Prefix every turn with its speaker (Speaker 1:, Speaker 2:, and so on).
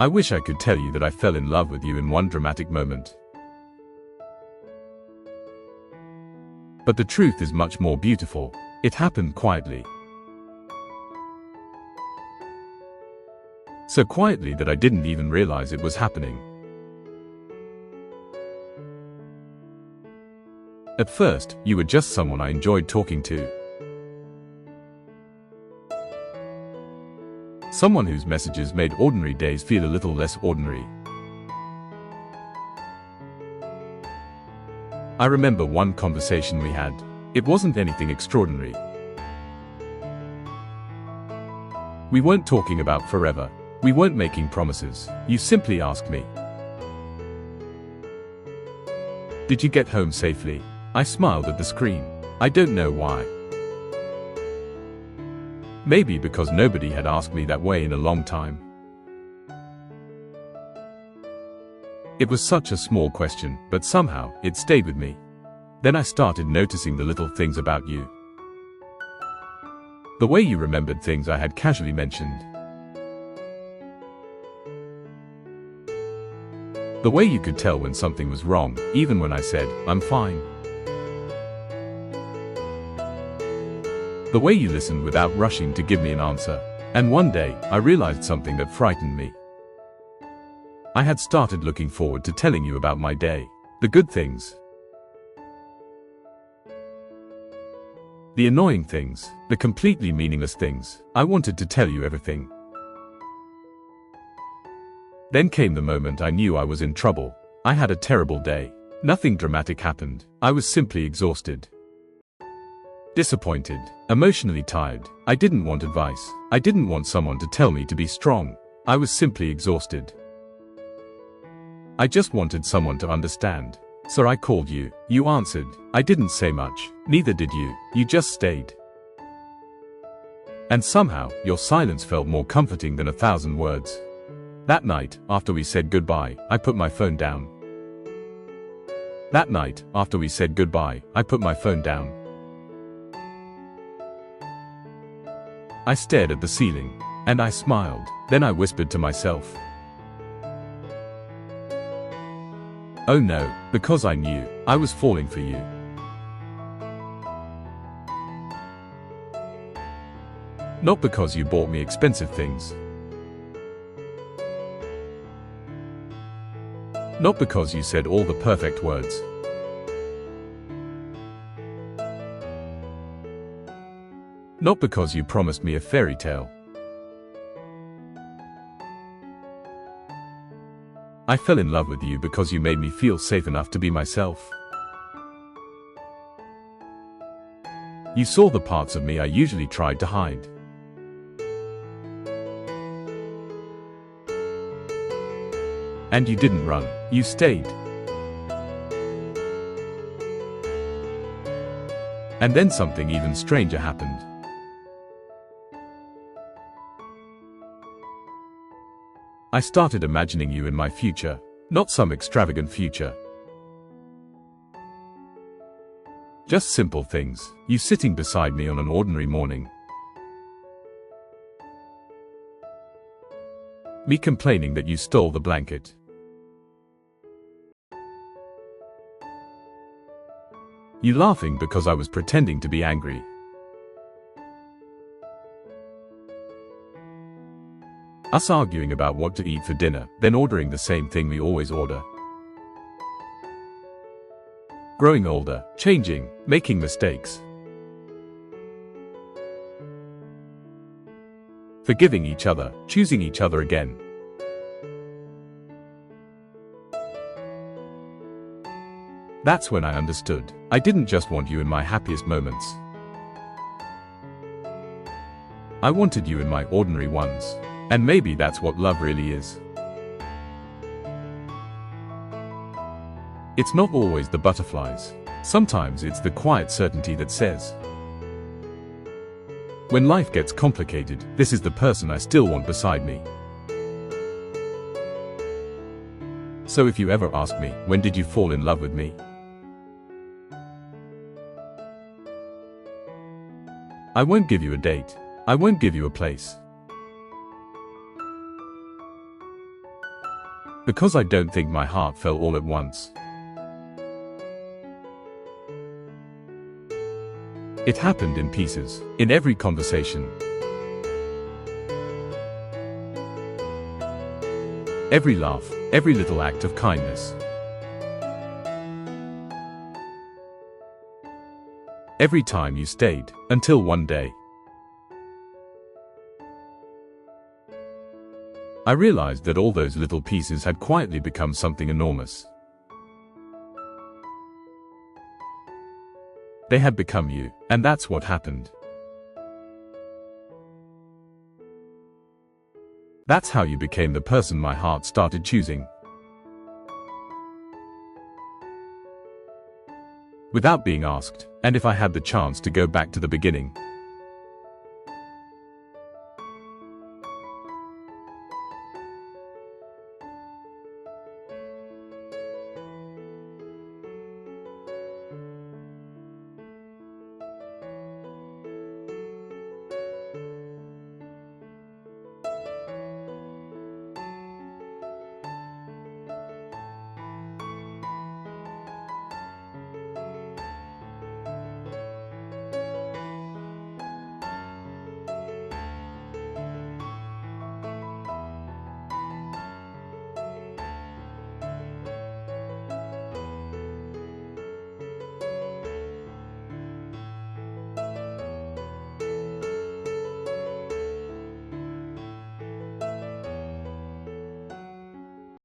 Speaker 1: I wish I could tell you that I fell in love with you in one dramatic moment. But the truth is much more beautiful. It happened quietly. So quietly that I didn't even realize it was happening. At first, you were just someone I enjoyed talking to. Someone whose messages made ordinary days feel a little less ordinary. I remember one conversation we had. It wasn't anything extraordinary. We weren't talking about forever. We weren't making promises. You simply asked me, "Did you get home safely?" I smiled at the screen. I don't know why. Maybe because nobody had asked me that way in a long time. It was such a small question, but somehow, it stayed with me. Then I started noticing the little things about you. The way you remembered things I had casually mentioned. The way you could tell when something was wrong, even when I said, "I'm fine." The way you listened without rushing to give me an answer. And one day, I realized something that frightened me. I had started looking forward to telling you about my day. The good things. The annoying things. The completely meaningless things. I wanted to tell you everything. Then came the moment I knew I was in trouble. I had a terrible day. Nothing dramatic happened. I was simply exhausted. Disappointed. Emotionally tired. I didn't want advice. I didn't want someone to tell me to be strong. I was simply exhausted. I just wanted someone to understand. So I called you. You answered. I didn't say much. Neither did you. You just stayed. And somehow, your silence felt more comforting than 1,000 words. That night, after we said goodbye, I put my phone down. That night, after we said goodbye, I put my phone down. I stared at the ceiling. And I smiled. Then I whispered to myself, "Oh no," because I knew I was falling for you. Not because you bought me expensive things. Not because you said all the perfect words. Not because you promised me a fairy tale. I fell in love with you because you made me feel safe enough to be myself. You saw the parts of me I usually tried to hide. And you didn't run. You stayed. And then something even stranger happened. I started imagining you in my future. Not some extravagant future. Just simple things. You sitting beside me on an ordinary morning. Me complaining that you stole the blanket. You laughing because I was pretending to be angry. Us arguing about what to eat for dinner, then ordering the same thing we always order. Growing older, changing, making mistakes. Forgiving each other, choosing each other again. That's when I understood. I didn't just want you in my happiest moments. I wanted you in my ordinary ones. And maybe that's what love really is. It's not always the butterflies. Sometimes it's the quiet certainty that says, when life gets complicated, this is the person I still want beside me. So if you ever ask me, when did you fall in love with me? I won't give you a date. I won't give you a place. Because I don't think my heart fell all at once. It happened in pieces, in every conversation. Every laugh, every little act of kindness. Every time you stayed, until one day. I realized that all those little pieces had quietly become something enormous. They had become you, and that's what happened. That's how you became the person my heart started choosing. Without being asked, and if I had the chance to go back to the beginning,